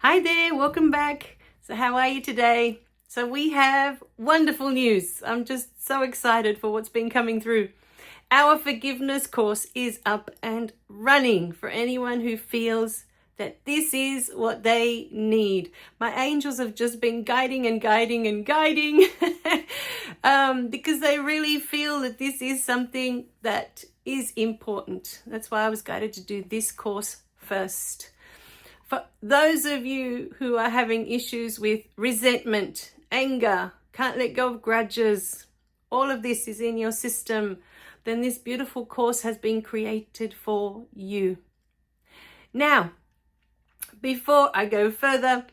Hi there, welcome back. So how are you today? So we have wonderful news. I'm just so excited for what's been coming through. Our forgiveness course is up and running for anyone who feels that this is what they need. My angels have just been guiding because they really feel that this is something that is important. That's why I was guided to do this course first. For those of you who are having issues with resentment, anger, can't let go of grudges, all of this is in your system, then this beautiful course has been created for you. Now, before I go further,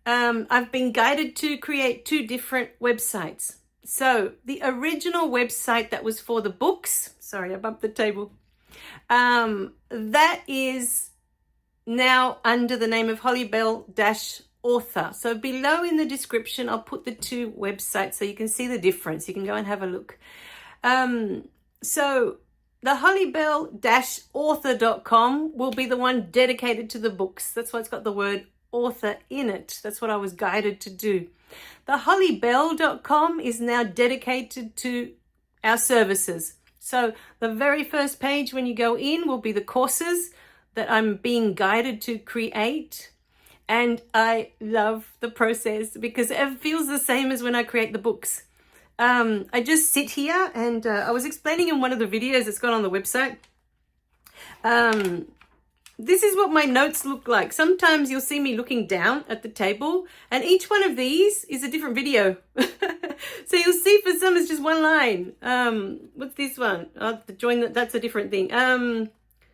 I've been guided to create two different websites. So the original website that was for the books, sorry, I bumped the table, that is now under the name of Hollie Belle -author. So below in the description, I'll put the two websites so you can see the difference. You can go and have a look. So the holliebelle-author.com will be the one dedicated to the books. That's why it's got the word author in it. That's what I was guided to do. The holliebelle.com is now dedicated to our services. So the very first page when you go in will be the courses that I'm being guided to create. And I love the process because it feels the same as when I create the books. I just sit here and I was explaining in one of the videos that's gone on the website. This is what my notes look like. Sometimes you'll see me looking down at the table and each one of these is a different video. So you'll see for some it's just one line. What's this one? That's a different thing.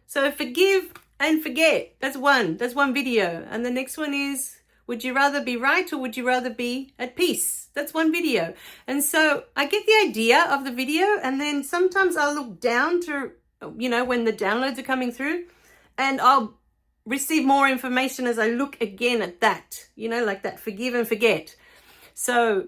So forgive and forget. That's one video. And the next one is, would you rather be right or would you rather be at peace? That's one video. And so I get the idea of the video and then sometimes I'll look down to, when the downloads are coming through and I'll receive more information as I look again at that, like that forgive and forget. So,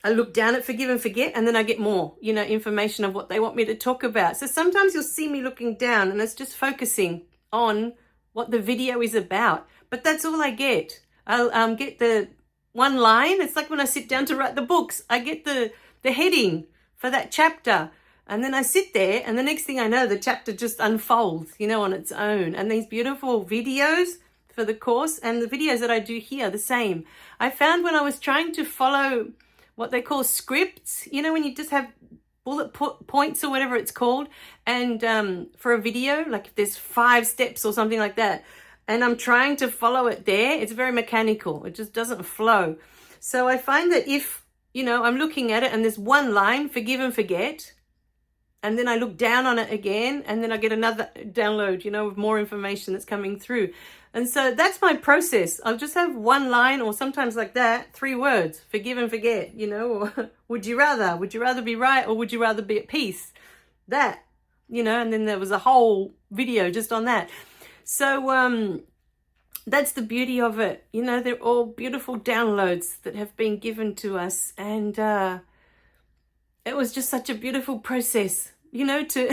I look down at forgive and forget and then I get more, information of what they want me to talk about. So sometimes you'll see me looking down and it's just focusing on what the video is about. But that's all I get. I'll get the one line. It's like when I sit down to write the books, I get the heading for that chapter. And then I sit there and the next thing I know, the chapter just unfolds, on its own. And these beautiful videos for the course and the videos that I do here, the same. I found when I was trying to follow what they call scripts, when you just have bullet points or whatever it's called, and for a video, like if there's 5 steps or something like that, and I'm trying to follow it there, it's very mechanical. It just doesn't flow. So I find that if, I'm looking at it and there's one line, forgive and forget, and then I look down on it again, and then I get another download, with more information that's coming through. And so that's my process. I'll just have one line or sometimes like that, 3 words, forgive and forget, or would you rather be right or would you rather be at peace? That, and then there was a whole video just on that. So that's the beauty of it. They're all beautiful downloads that have been given to us. And it was just such a beautiful process, to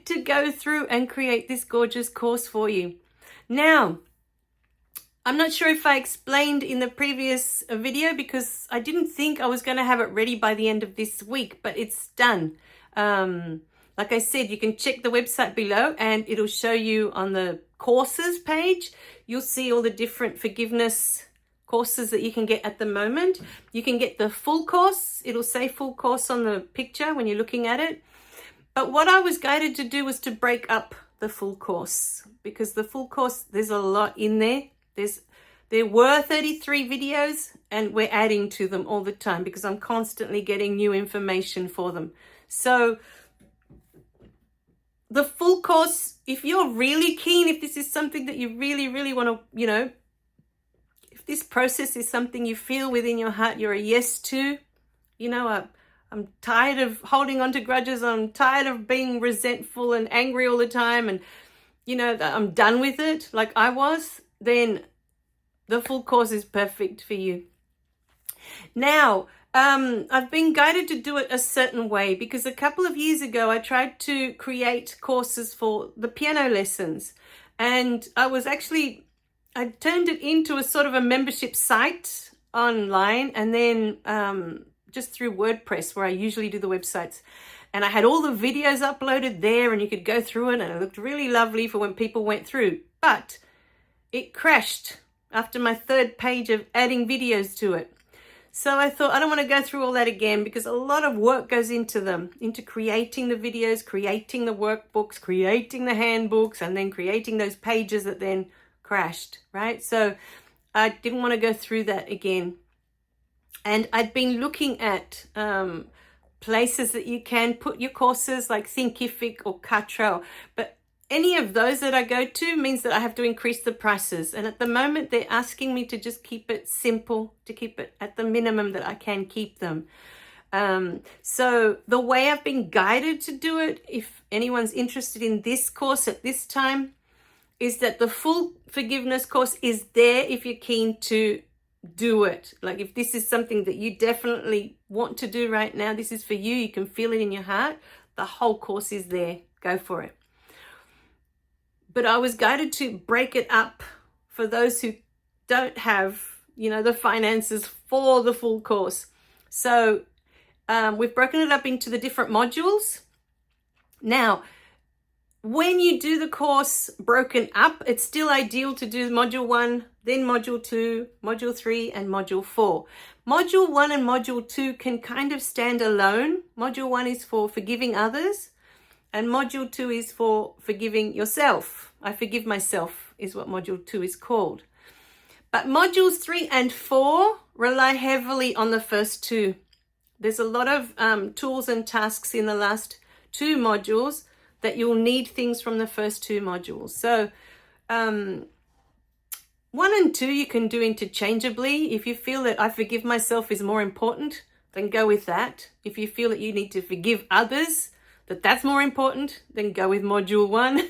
to go through and create this gorgeous course for you. Now, I'm not sure if I explained in the previous video because I didn't think I was going to have it ready by the end of this week, but it's done. Like I said, you can check the website below and it'll show you on the courses page. You'll see all the different forgiveness courses that you can get at the moment. You can get the full course. It'll say full course on the picture when you're looking at it. But what I was guided to do was to break up the full course because the full course, there's a lot in there. There were 33 videos and we're adding to them all the time because I'm constantly getting new information for them. So the full course, if you're really keen, if this is something that you really, really want to, if this process is something you feel within your heart, you're a yes to, I'm tired of holding on to grudges. I'm tired of being resentful and angry all the time. And, I'm done with it like I was. Then the full course is perfect for you. Now, I've been guided to do it a certain way because a couple of years ago, I tried to create courses for the piano lessons. And I was actually I turned it into a sort of a membership site online, and then just through WordPress, where I usually do the websites. And I had all the videos uploaded there, and you could go through it, and it looked really lovely for when people went through. But it crashed after my third page of adding videos to it. So I thought, I don't want to go through all that again, because a lot of work goes into them, into creating the videos, creating the workbooks, creating the handbooks, and then creating those pages that then crashed, right? So I didn't want to go through that again. And I'd been looking at places that you can put your courses, like Thinkific or Kartra, but any of those that I go to means that I have to increase the prices. And at the moment, they're asking me to just keep it simple, to keep it at the minimum that I can keep them. So the way I've been guided to do it, if anyone's interested in this course at this time, is that the full forgiveness course is there if you're keen to do it. Like if this is something that you definitely want to do right now, this is for you, you can feel it in your heart, the whole course is there. Go for it. But I was guided to break it up for those who don't have, the finances for the full course. So we've broken it up into the different modules. Now, when you do the course broken up, it's still ideal to do module 1, then module 2, module 3, and module 4. Module 1 and module 2 can kind of stand alone. Module 1 is for forgiving others, and module 2 is for forgiving yourself. I forgive myself is what module 2 is called. But modules 3 and 4 rely heavily on the first two. There's a lot of tools and tasks in the last 2 modules that you'll need things from the first 2 modules. So 1 and 2 you can do interchangeably. If you feel that I forgive myself is more important, then go with that. If you feel that you need to forgive others, that's more important, then go with module 1.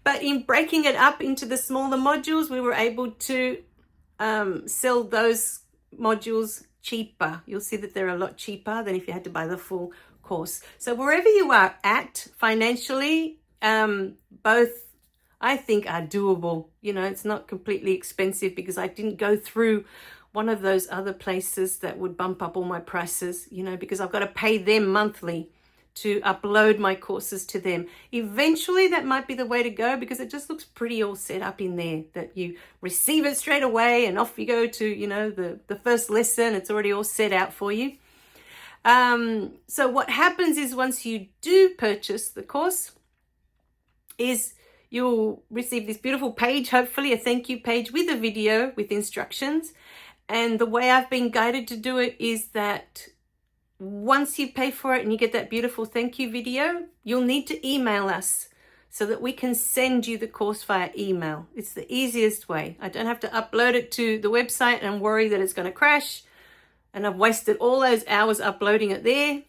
But in breaking it up into the smaller modules, we were able to sell those modules cheaper. You'll see that they're a lot cheaper than if you had to buy the full course. So wherever you are at financially, both I think are doable. It's not completely expensive, because I didn't go through one of those other places that would bump up all my prices, because I've got to pay them monthly to upload my courses to them. Eventually that might be the way to go, because it just looks pretty all set up in there, that you receive it straight away and off you go to, the first lesson. It's already all set out for you. So what happens is, once you do purchase the course, is you'll receive this beautiful page, hopefully a thank you page with a video with instructions. And the way I've been guided to do it is that once you pay for it and you get that beautiful thank you video, you'll need to email us so that we can send you the course via email. It's the easiest way. I don't have to upload it to the website and worry that it's going to crash, and I've wasted all those hours uploading it there.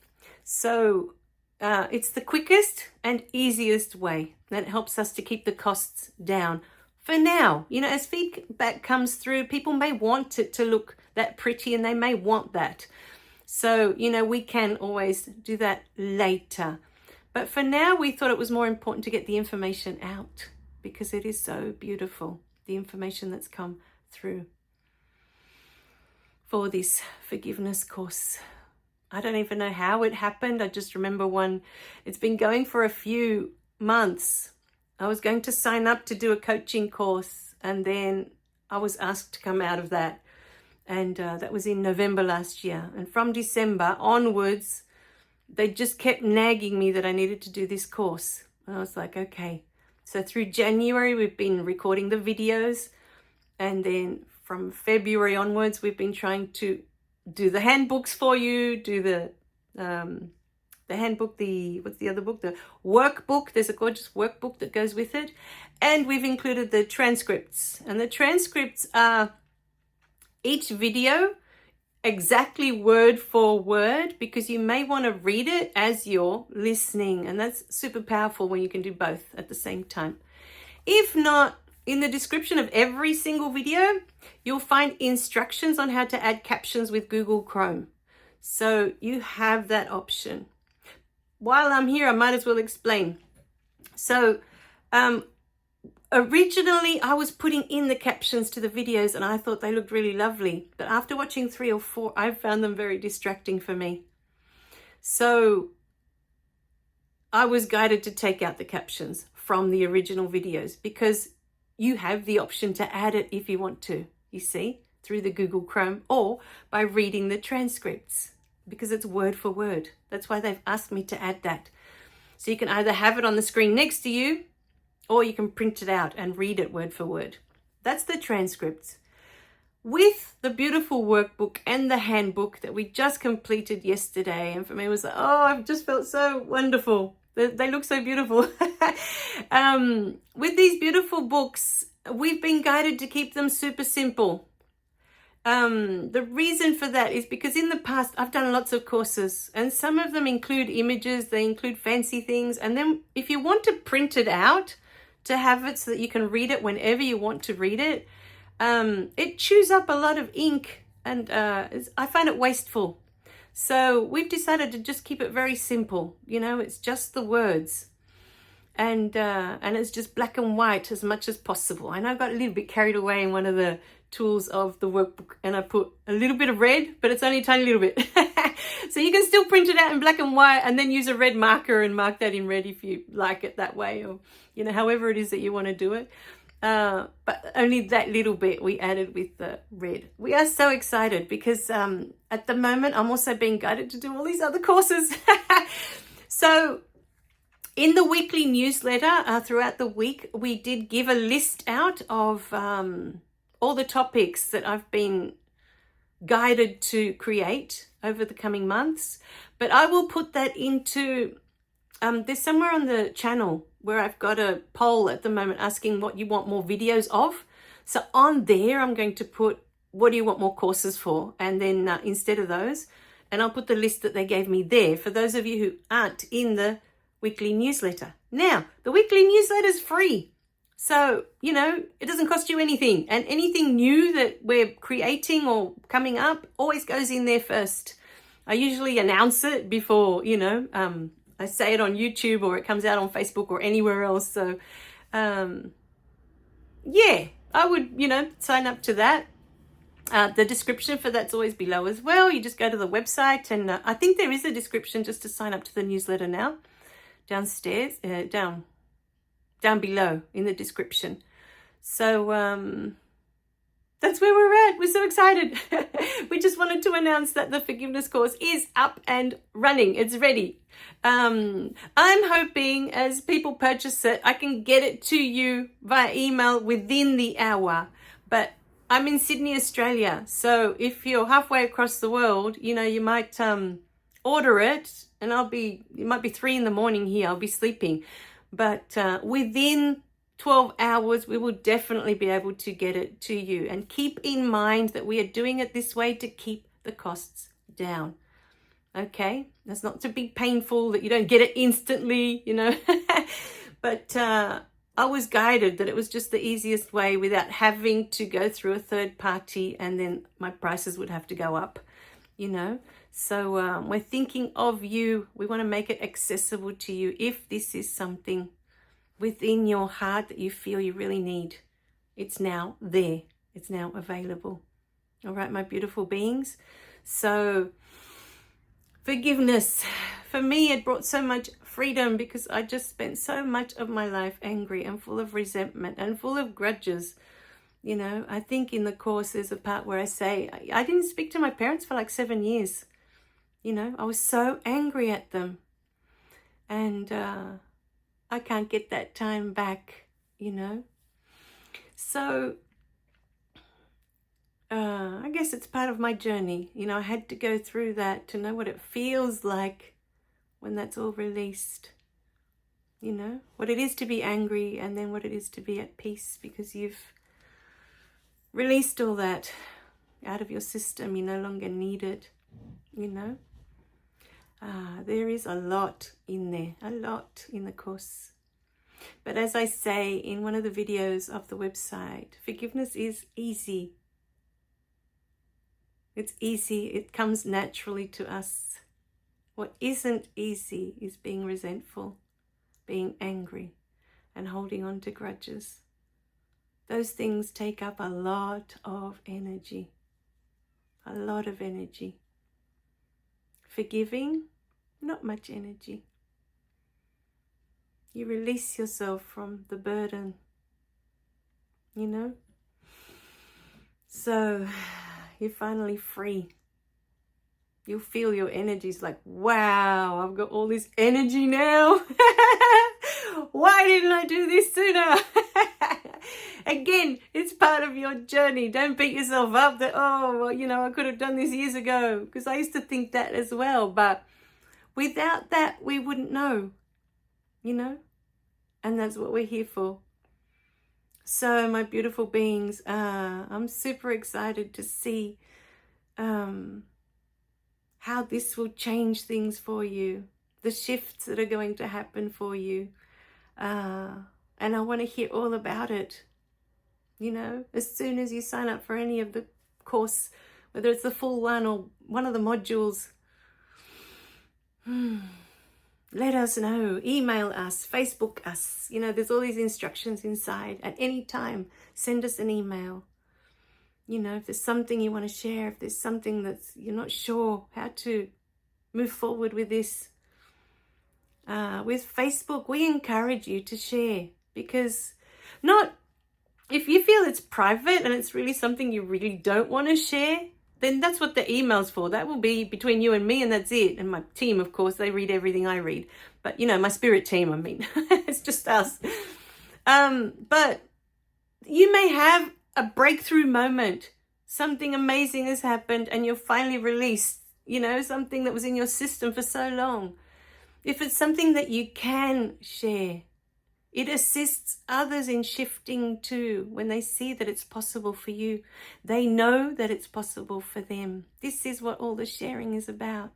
So it's the quickest and easiest way. That helps us to keep the costs down for now. As feedback comes through, people may want it to look that pretty, and they may want that. So, we can always do that later. But for now, we thought it was more important to get the information out, because it is so beautiful, the information that's come through for this forgiveness course. I don't even know how it happened. I just remember it's been going for a few months. I was going to sign up to do a coaching course, and then I was asked to come out of that. And that was in November last year. And from December onwards, they just kept nagging me that I needed to do this course. And I was like, okay. So through January, we've been recording the videos. And then from February onwards, we've been trying to do the handbooks for you, do the handbook, what's the other book? The workbook. There's a gorgeous workbook that goes with it. And we've included the transcripts. And the transcripts are each video exactly word for word, because you may want to read it as you're listening. And that's super powerful when you can do both at the same time. If not, in the description of every single video, you'll find instructions on how to add captions with Google Chrome. So you have that option. While I'm here, I might as well explain. So Originally, I was putting in the captions to the videos and I thought they looked really lovely. But after watching 3 or 4, I found them very distracting for me. So I was guided to take out the captions from the original videos because you have the option to add it if you want to, you see, through the Google Chrome or by reading the transcripts because it's word for word. That's why they've asked me to add that. So you can either have it on the screen next to you or you can print it out and read it word for word. That's the transcripts. With the beautiful workbook and the handbook that we just completed yesterday, and for me it was like, oh, I've just felt so wonderful. They look so beautiful. With these beautiful books, we've been guided to keep them super simple. The reason for that is because in the past, I've done lots of courses and some of them include images, they include fancy things. And then if you want to print it out to have it so that you can read it whenever you want to read it, it chews up a lot of ink and I find it wasteful. So we've decided to just keep it very simple. You know, it's just the words and it's just black and white as much as possible. I know I got a little bit carried away in one of the tools of the workbook and I put a little bit of red, but it's only a tiny little bit. So you can still print it out in black and white and then use a red marker and mark that in red if you like it that way, or, you know, however it is that you want to do it. But only that little bit we added with the red. We are so excited because at the moment I'm also being guided to do all these other courses. So in the weekly newsletter throughout the week, we did give a list out of all the topics that I've been guided to create over the coming months. But I will put that into, there's somewhere on the channel where I've got a poll at the moment asking what you want more videos of. So on there, I'm going to put, what do you want more courses for? And then instead of those, and I'll put the list that they gave me there for those of you who aren't in the weekly newsletter. Now, the weekly newsletter is free. So, you know, it doesn't cost you anything. And anything new that we're creating or coming up always goes in there first. I usually announce it before, you know, I say it on YouTube or it comes out on Facebook or anywhere else. So, yeah, I would, you know, sign up to that. The description for that's always below as well. You just go to the website and I think there is a description just to sign up to the newsletter now. Downstairs, down below in the description. So, that's where we're at. We're so excited. We just wanted to announce that the forgiveness course is up and running. It's ready. I'm hoping as people purchase it, I can get it to you via email within the hour. But I'm in Sydney, Australia. So if you're halfway across the world, you know, you might order it and it might be 3 a.m. here. I'll be sleeping. But within 12 hours, we will definitely be able to get it to you. And keep in mind that we are doing it this way to keep the costs down. Okay? That's not to be painful, that you don't get it instantly, you know. But I was guided that it was just the easiest way without having to go through a third party and then my prices would have to go up, you know. So we're thinking of you. We want to make it accessible to you if this is something within your heart that you feel you really need. It's now there. It's now available. All right, my beautiful beings. So forgiveness. For me, it brought so much freedom because I just spent so much of my life angry and full of resentment and full of grudges. You know, I think in the course there's a part where I say, I didn't speak to my parents for like 7 years. You know, I was so angry at them. And I can't get that time back, you know. So I guess it's part of my journey. You know, I had to go through that to know what it feels like when that's all released. You know, what it is to be angry and then what it is to be at peace because you've released all that out of your system. You no longer need it, you know. There is a lot in there, a lot in the course. But as I say in one of the videos of the website, forgiveness is easy. It's easy. It comes naturally to us. What isn't easy is being resentful, being angry, and holding on to grudges. those things take up a lot of energy. A lot of energy. Forgiving, not much energy. You release yourself from the burden, you know? So you're finally free. You'll feel your energy's like, wow, I've got all this energy now. Why didn't I do this sooner? Again, it's part of your journey. Don't beat yourself up that, oh, well, you know, I could have done this years ago. Because I used to think that as well. But without that, we wouldn't know, you know? And that's what we're here for. So, my beautiful beings, I'm super excited to see how this will change things for you. The shifts that are going to happen for you. And I want to hear all about it. You know, as soon as you sign up for any of the course, whether it's the full one or one of the modules, let us know. Email us, Facebook us. You know, there's all these instructions inside. At any time, send us an email. You know, if there's something you want to share, if there's something that's you're not sure how to move forward with this. With Facebook, we encourage you to share, because if you feel it's private and it's really something you really don't want to share, then that's what the email's for. That will be between you and me, and that's it. And my team, of course, they read everything I read. But, you know, my spirit team, I mean, it's just us. But you may have a breakthrough moment. Something amazing has happened and you're finally released, you know, something that was in your system for so long. If it's something that you can share, it assists others in shifting too. When they see that it's possible for you, they know that it's possible for them. This is what all the sharing is about.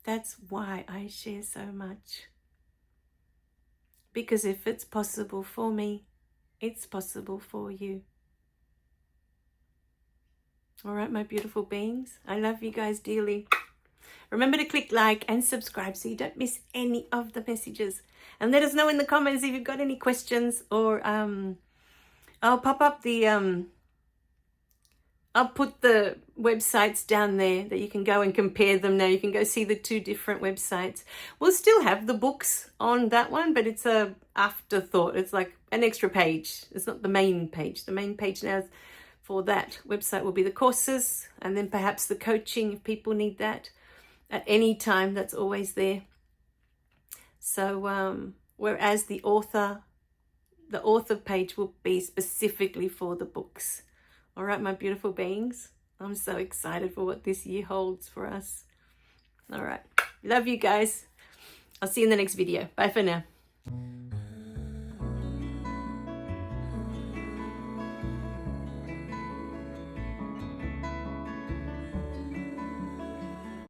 That's why I share so much. Because if it's possible for me, it's possible for you. All right, my beautiful beings. I love you guys dearly. Remember to click like and subscribe so you don't miss any of the messages. And let us know in the comments if you've got any questions, or I'll pop up the I'll put the websites down there that you can go and compare them now. You can go see the two different websites. We'll still have the books on that one, but it's a afterthought. It's like an extra page. It's not the main page. The main page now for that website will be the courses, and then perhaps the coaching if people need that at any time. That's always there. So whereas the author page will be specifically for the books. All right, my beautiful beings. I'm so excited for what this year holds for us. All right. Love you guys. I'll see you in the next video. Bye for now.